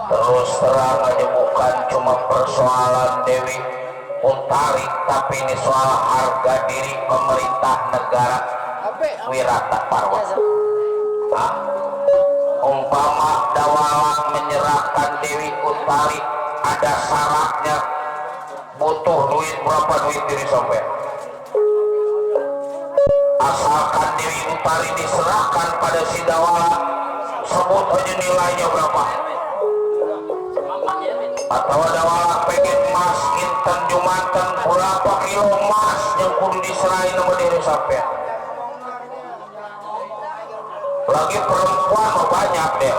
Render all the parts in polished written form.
Terus terang aja bukan cuma persoalan Dewi Utari, tapi ini soal harga diri pemerintah negara Wirata Parwa. Umpama Dawala menyerahkan Dewi Utari, ada syaratnya, butuh duit berapa duit diri sampai. Asalkan Dewi Utari diserahkan pada si Dawala, sebut aja nilainya berapa. Atau Dawala pengen emas inten jumanten berapa kilo emas yang kudu diserahin sama diri sampai. Lagi perempuan banyak deh.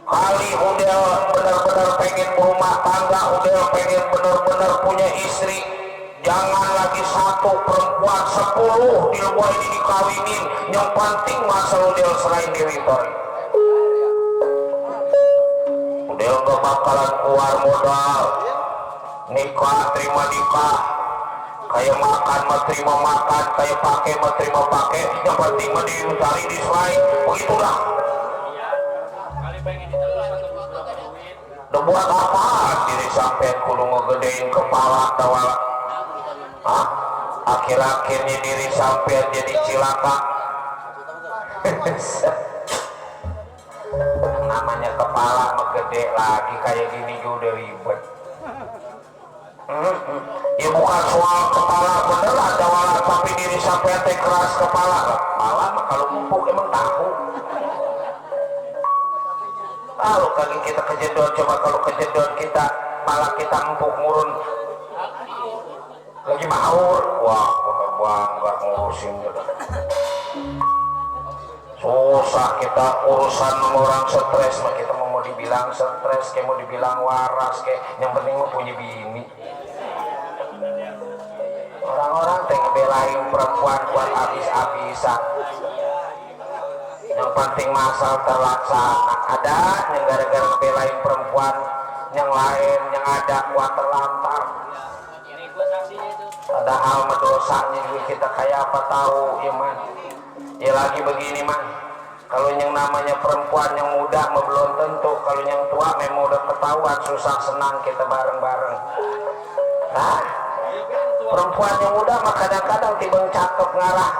Kali udah benar-benar pengen berumah tangga, udah pengen benar-benar punya istri, jangan lagi satu perempuan 10 di luar ini dikawinin. Yang penting masa udah serahin Dewi Utari. Udah gak bakalan keluar modal, nikah terima nikah, kayak makan mah terima makan, kayak pakai mah terima pakai, yang penting mah Dewi Utari diserahin. Begitu dah. Udah buat apa diri sampai kudu ngegedein kepala Dawala. Akhir-akhirnya diri sampai jadi cilaka. Namanya kepala gede lagi kayak gini juga ribet. Ya bukan soal kepala bener lah Dawala, tapi diri sampai teh keras kepala. Kepala mah kalau empuk emang tahu. Kalau kali kita kejedot, coba kalau kejedot kita malah kita empuk murun lagi maur, wah bener bangga ngurusin gitu. Susah kita urusan orang stres mah, kita mau dibilang stres kayak mau dibilang waras kayak, yang penting mau punya bini. Orang-orang teh ngebelain perempuan buat habis-habisan, yang penting masal terlaksana. Ada yang gara-gara ngebelain perempuan yang lain yang ada kuat terlantar, padahal dosanya juga kita kayak apa tahu ya man. Ya lagi begini man, kalau yang namanya perempuan yang muda mah belum tentu, kalau yang tua memang udah ketahuan susah senang kita bareng-bareng. Nah, perempuan yang muda mah kadang-kadang tibang cakep ngarah,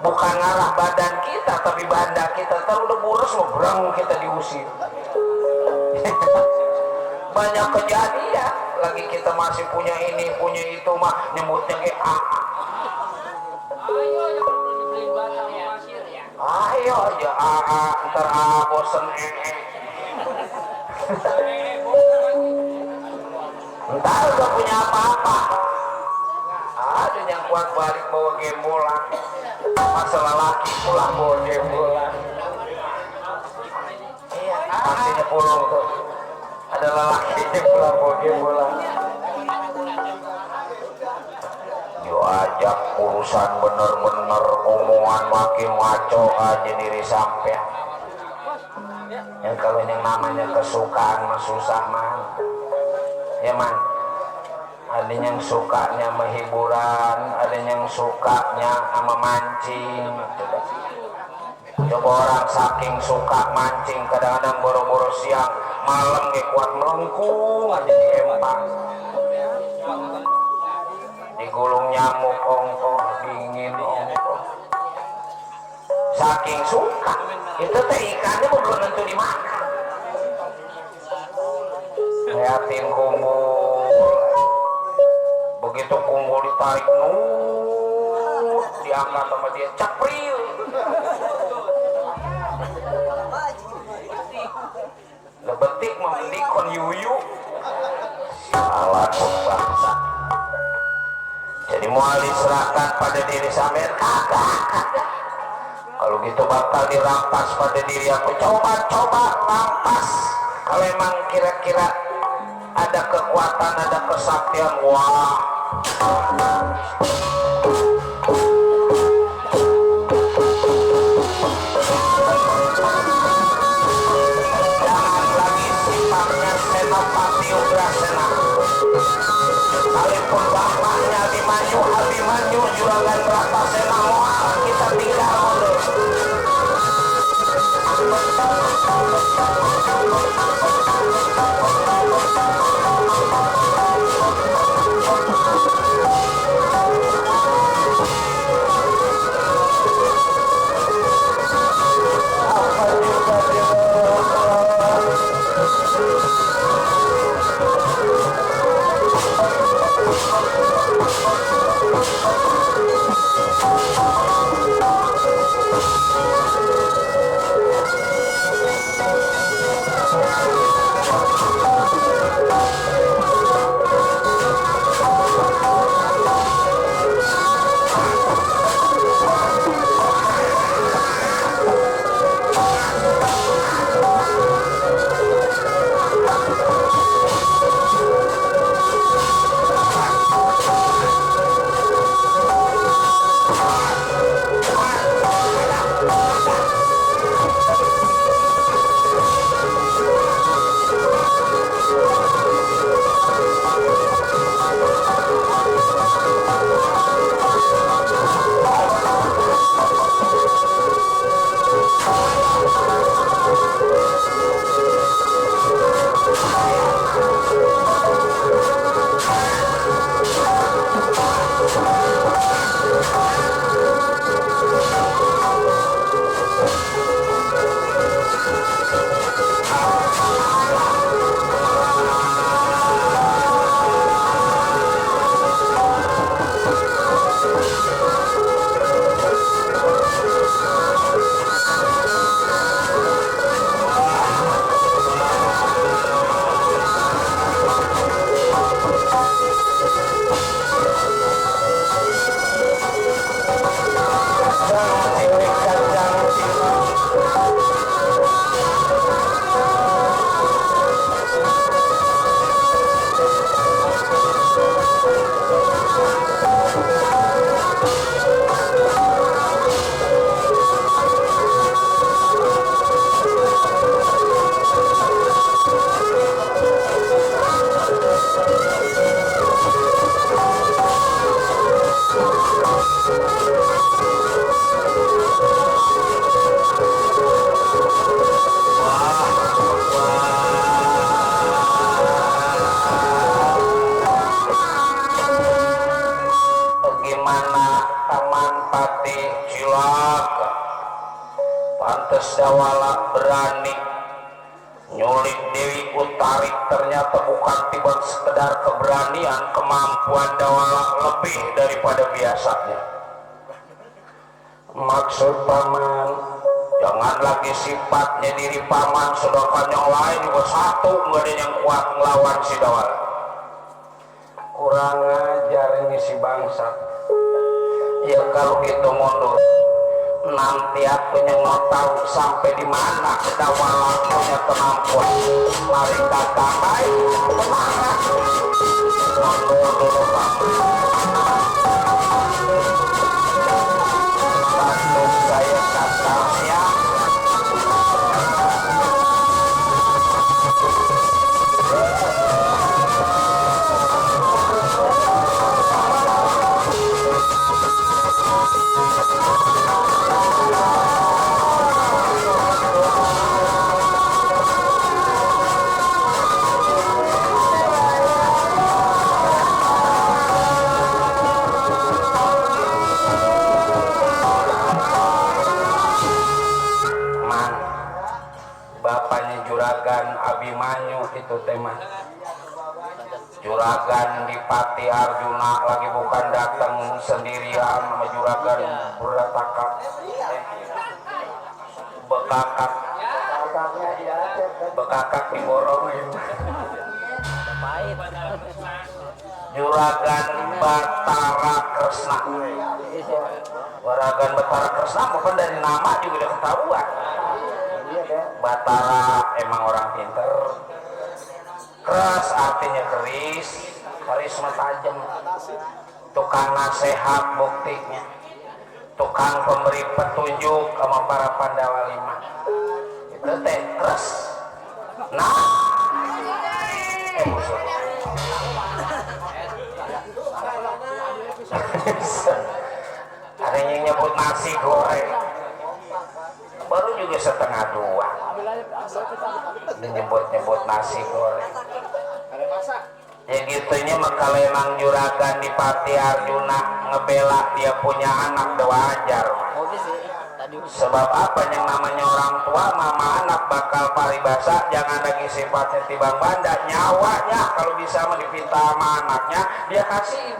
bukan ngarah badan kita tapi banda kita, ntar udah boros mah berang kita diusir. Banyak kejadian, lagi kita masih punya ini punya itu mah nyebutnya kayak ayo aja ntar bosen ntar udah punya apa-apa. Ada yang kuat balik bawa gembolan, masalah laki pulang bawa gembolan. Iya, artinya pulang tuh ada lelaki yang pulang bawa gembolan. Ajak urusan bener-bener omongan makin ngaco aja diri sampai. Yang kalau yang namanya kesukaan mah susah man, ya man. Ada yang sukanya menghiburan, ada yang sukanya sama mancing. Coba orang saking suka mancing, kadang-kadang boro-boro siang malam gak kuat melengkung aja di empang, digulung nyamuk ongkoh dingin ongkoh, saking suka itu teh ikannya belum tentu dimakan. Liatin kumpul, begitu kumpul ditarik diangkat sama dia capril, lebetik memendikon yuyu salah bangsa. Jadi mau diserahkan pada diri sampean kagak. Kalau gitu bakal dirampas pada diri aku. Coba rampas. Kalau emang kira-kira ada kekuatan, ada kesaktian, wah. Jangan lagi sifatnya senopati Ugrasena. Sekalipun bapaknya Abimanyu juragan Bratasena, kita tinggal mundur. pantes dawala berani nyulik Dewi Utari, ternyata bukan tiba sekedar keberanian, kemampuan dawala lebih daripada biasanya. Maksud paman, jangan lagi sifatnya diri paman, sedangkan yang lain juga satu nggak ada yang kuat ngelawan si dawala. Kurang ajar ini si bangsa. Ya kalau gitu mundur, nanti aku yang mau tahu sampai di mana dawala punya kemampuan lari kakak baik semangat. Mundur dulu paman. Bantu saya kakak ya. Bapaknya Juragan Abimanyu itu tema Juragan Dipati Arjuna lagi bukan datang sendirian sama Juragan Berataka bekakak di borong Juragan Batara Kresna. Juragan Batara Kresna bukan dari nama juga udah ketahuan. Batara emang orang pinter, keras artinya keris, karisma tajam, tukang nasihat buktinya, tukang pemberi petunjuk sama para Pandawa 5 itu teh keras. Nah musuh ada yang nyebut nasi goreng baru juga setengah 2 Nyebut-nyebut nasi goreng. Ya gitunya mah kalau emang juragan di Pati Arjuna ngebela dia punya anak udah wajar. Sebab apa yang namanya orang tua mama anak bakal paribasa, jangan lagi sifatnya tibang banda, nyawanya kalau bisa mau dipinta sama anaknya dia kasih.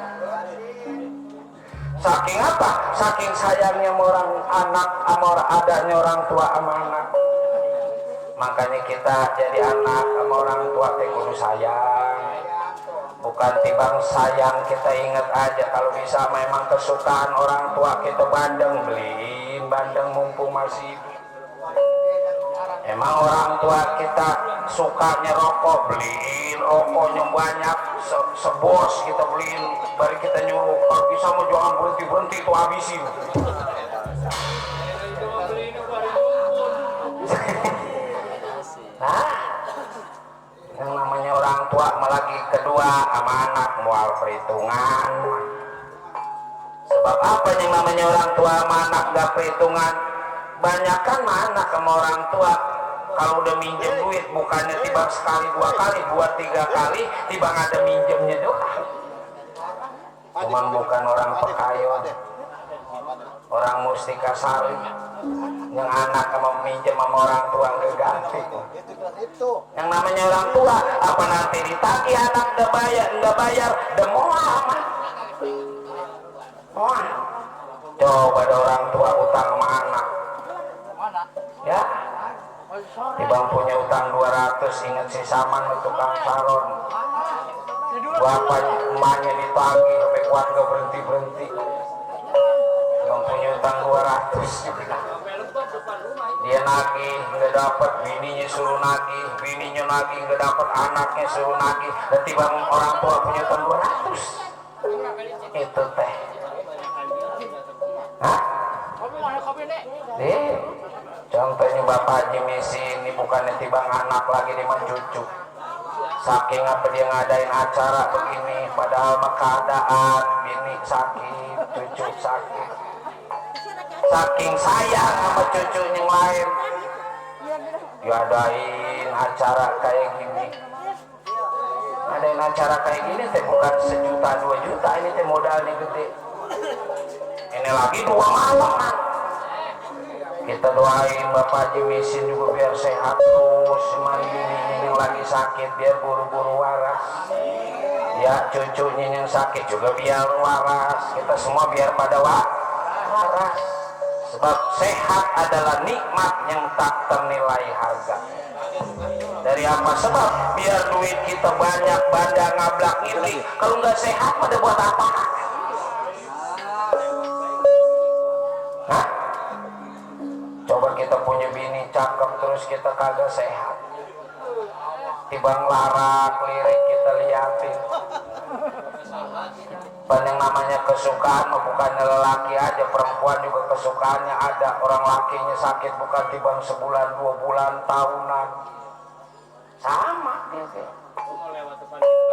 Saking apa? Saking sayangnya orang anak sama adanya orang tua sama anak. Makanya kita jadi anak sama orang tua teh kudu sayang. Bukan tibang sayang kita ingat aja kalau bisa memang kesukaan orang tua kita bandeng, beliin bandeng mumpung masih. Emang orang tua kita sukanya rokok, beliin rokoknya banyak, sebos kita beliin, baru kita nyuruh kalau bisa mau jangan berhenti itu habisin. Nah, yang namanya orang tua lagi kedua sama anak mual perhitungan. Sebab apa yang namanya orang tua sama anak gak perhitungan? Banyakan anak sama orang tua kalau udah minjem duit bukannya tiba sekali dua kali, dua tiga kali tiba ada minjemnya doang. Cuman bukan orang pekayon, orang mustika sari yang anak sama minjem sama orang tua nggak ganti. Yang namanya orang tua apa nanti ditagih anak nggak bayar demoah mah. Wah, coba ada orang tua utang sama anak ya dibang punya utang 200, ingat si Saman untuk tukang salon, bapaknya emaknya ditagih sampai kuat gak berhenti bang punya utang 200, dia nagih nggak dapat, bininya suruh nagih, bininya nagih nggak dapat, anaknya suruh nagih, dan tiba orang tua punya utang 200. Itu teh hah? Nih, contohnya Bapak Haji Misi ini bukannya tibang anak lagi di cucu. Saking apa dia ngadain acara begini, padahal mah keadaan bini sakit, cucu sakit. Saking sayang sama cucu yang lain, diadain acara kayak gini. Ngadain acara kayak gini teh bukan 1 juta 2 juta, ini teh modalnya gede. Ini lagi 2 malam. Kita doain Bapak Haji Misin juga biar sehat terus, ini yang lagi sakit biar buru-buru waras, ya cucunya yang sakit juga biar waras, kita semua biar pada waras. Sebab sehat adalah nikmat yang tak ternilai harga. Dari apa sebab? Biar duit kita banyak, banda ngablak ngiri, kalau nggak sehat pada buat apa? Hah? Coba kita punya bini cakep terus kita kagak sehat, tibang larak lirik kita liatin. Yang namanya kesukaan bukannya lelaki aja, perempuan juga kesukaannya ada. Orang lakinya sakit bukan tibang sebulan 2 bulan tahunan, sama gitu.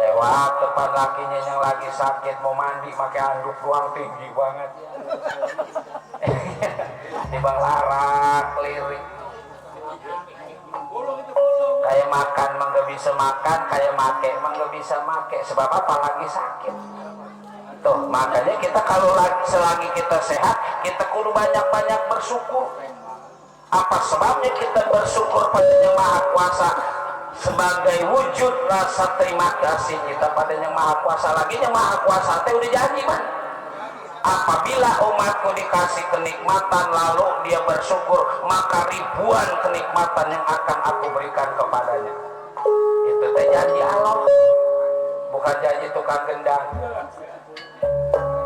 Lewat depan lakinya yang lagi sakit mau mandi pakai handuk doang tinggi banget. Tibang larak lirik. Kayak makan mah gak bisa makan, kayak make mah gak bisa make. Sebab apa? Lagi sakit. Tuh makanya kita kalau selagi kita sehat, kita kudu banyak-banyak bersyukur. Apa sebabnya kita bersyukur pada Yang Maha Kuasa? Sebagai wujud rasa terima kasih kita pada Yang Maha Kuasa. Lagi Yang Maha Kuasa teh udah janji man, apabila umatku dikasih kenikmatan lalu dia bersyukur, maka ribuan kenikmatan yang akan aku berikan kepadanya. Itu teh janji Allah, bukan janji tukang gendang.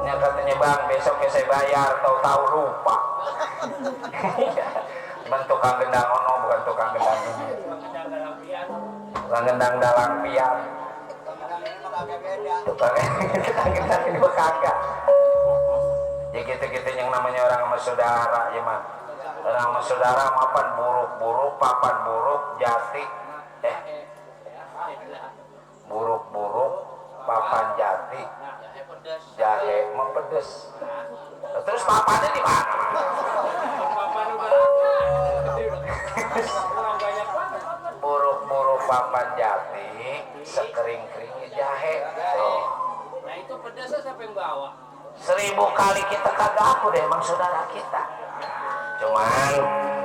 Yang katanya bang besoknya saya bayar, tahu-tahu lupa. Tukang gendang ono, bukan tukang gendang ini, tukang gendang dalam pian. Tukang gendang ini kagak. Ya gitu-gitu yang namanya orang sama saudara ya man. Orang sama saudara mapan buruk-buruk, papan buruk, jati buruk-buruk, papan jati, jahe mempedes. Terus papannya di mana? papan jati, sekering-keringnya jahe. Tuh. Nah itu pedasnya siapa yang bawa? 1000 kali kita kagak aku deh emang saudara kita. Cuman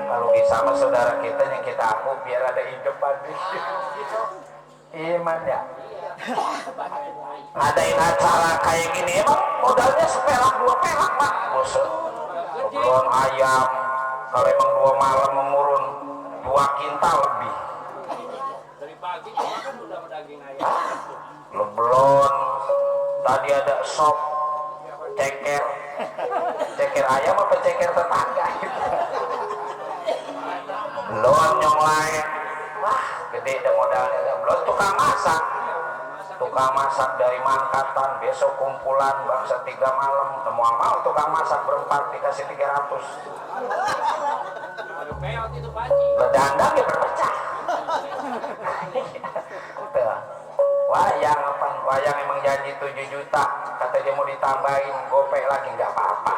kalau bisa sama saudara kita yang kita aku biar ada hidupan gitu. Iman ya. Ngadain acara kayak gini emang modalnya sepelak 2 pelak pak. Bosan. Leblon ayam kalau emang 2 malam memurun 2 kintal lebih. Dari pagi kita kan udah daging ayam. Leblon tadi ada sop ceker ayam apa ceker tetangga gitu. Belum yang lain wah gede deh modalnya. Belum tukang masak dari Mangkatan besok kumpulan bangsa 3 malam semua mau tukang masak berempat dikasih 300. Aduh peot itu paci. Bedandang ya berpecah. Wayang emang janji 7 juta kata dia mau ditambahin gopek lagi nggak apa-apa.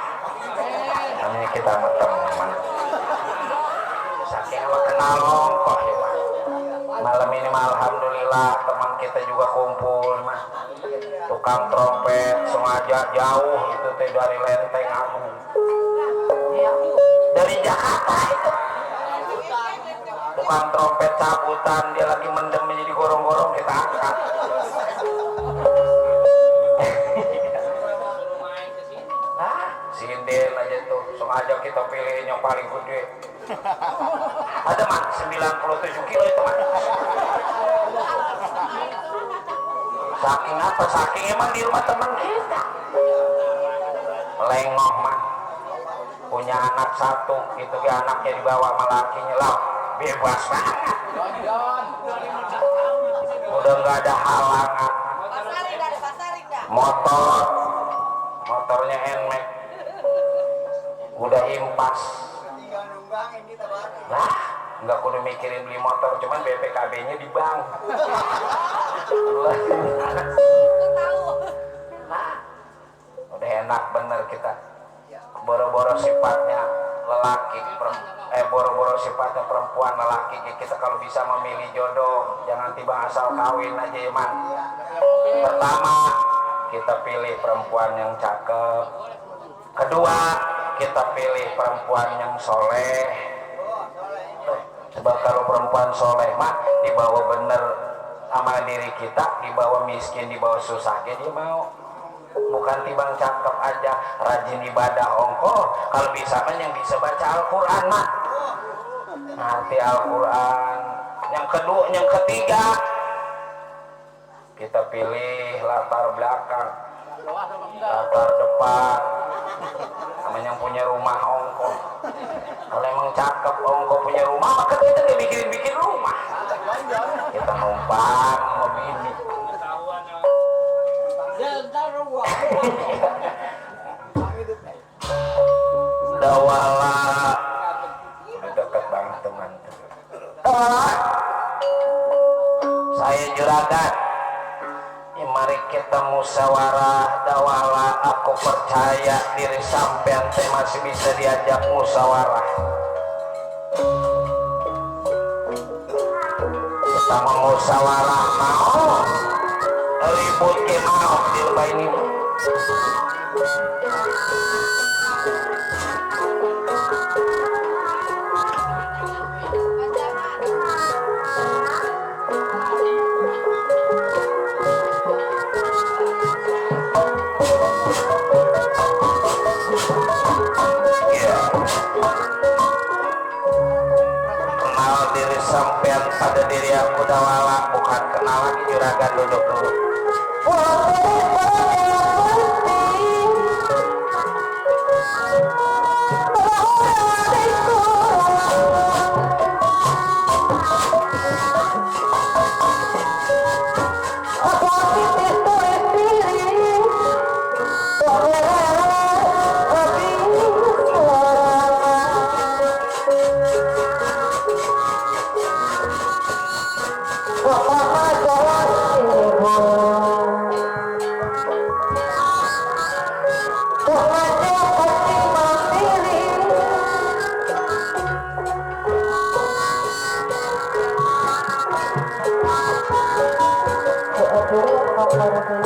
Namanya kita sama teman saking sama kenal nongkoh ya mah. Malam ini mah alhamdulillah teman kita juga kumpul mah. Tukang trompet sengaja jauh itu teh dari Lenteng Agung ya, dari Jakarta itu. Tukang trompet cabutan dia lagi mendem menjadi gorong-gorong kita angkat. Sinden aja tuh, sengaja kita pilih yang paling gede. Ada man 97 kilo itu man. Saking apa? Saking emang di rumah teman kita. Lengoh man. Punya anak 1, itu dia anaknya dibawa sama lakinya lah. Bebas banget. Udah nggak ada halangan. Motornya NMAX. Udah impas. Lah, nggak kudu mikirin beli motor, cuman BPKB-nya di bank. Nah, udah enak bener kita. Boro-boro sifatnya lelaki, boro-boro sifatnya perempuan lelaki kita kalau bisa memilih jodoh, jangan tiba asal kawin aja ya man. Pertama, kita pilih perempuan yang cakep. Kedua, kita pilih perempuan yang soleh. Sebab kalau perempuan soleh mah dibawa bener sama diri kita, dibawa miskin, dibawa susah, dia mau. Bukan tibang cakep aja, rajin ibadah ongkoh. Kalau bisa kan yang bisa baca Al-Quran mah, ngerti Al-Quran. Yang ketiga, kita pilih latar belakang, latar depan, sama yang punya rumah ongkoh. Kalau emang cakep ongkoh punya rumah, maka kita nggak bikin rumah. Kita numpang mobil ini. Dawala udah deket banget teman. Saya juragan. Mari kita musyawarah. Dawala, aku percaya diri sampean teh masih bisa diajak musyawarah. Kita mau musyawarah mau ribut ke mau di rumah ini. Kenal diri sampean pada diri aku Dawala, bukan kenal lagi juragan. Duduk dulu. warahmatullahi